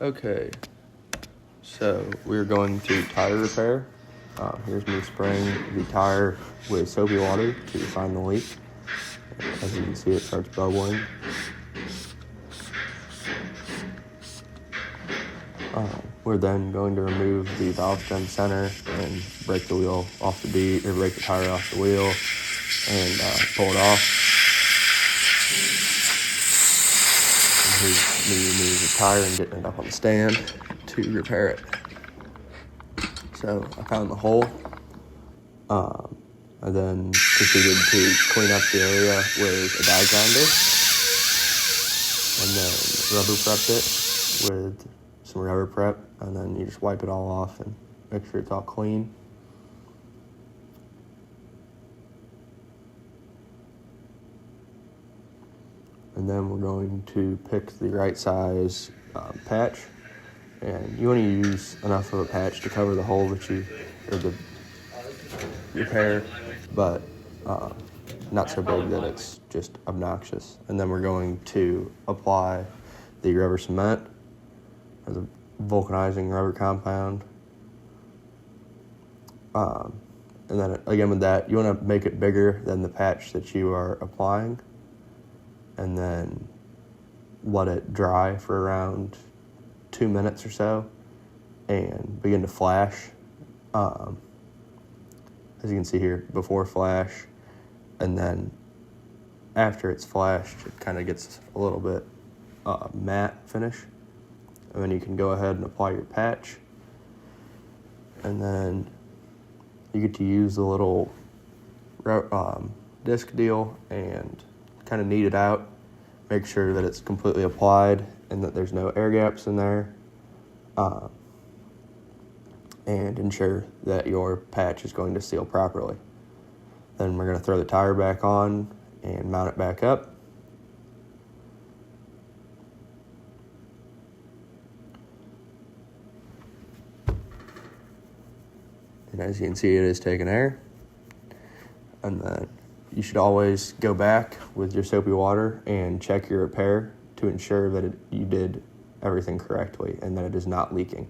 Okay, so we're going to tire repair. Here's me spraying the tire with soapy water to find the leak. As you can see, it starts bubbling. We're then going to remove the valve stem center and break the wheel off the bead, or break the tire off the wheel and pull it off. And here's me removing the tire and getting it up on the stand to repair it. So I found the hole, and then proceeded to clean up the area with a die grinder, and then rubber prepped it with some rubber prep, and then you just wipe it all off and make sure it's all clean. And then we're going to pick the right size patch, and you want to use enough of a patch to cover the hole that you, or the repair, but not so big that it's just obnoxious. And then we're going to apply the rubber cement, or the vulcanizing rubber compound. And then again with that, you want to make it bigger than the patch that you are applying, and then let it dry for around 2 minutes or so and begin to flash. As you can see here, before flash, and then after it's flashed, it kind of gets a little bit matte finish. And then you can go ahead and apply your patch, and then you get to use the little disc deal and kind of knead it out, make sure that it's completely applied and that there's no air gaps in there, and ensure that your patch is going to seal properly. Then we're going to throw the tire back on and mount it back up. And as you can see, it is taking air. And then you should always go back with your soapy water and check your repair to ensure that you did everything correctly and that it is not leaking.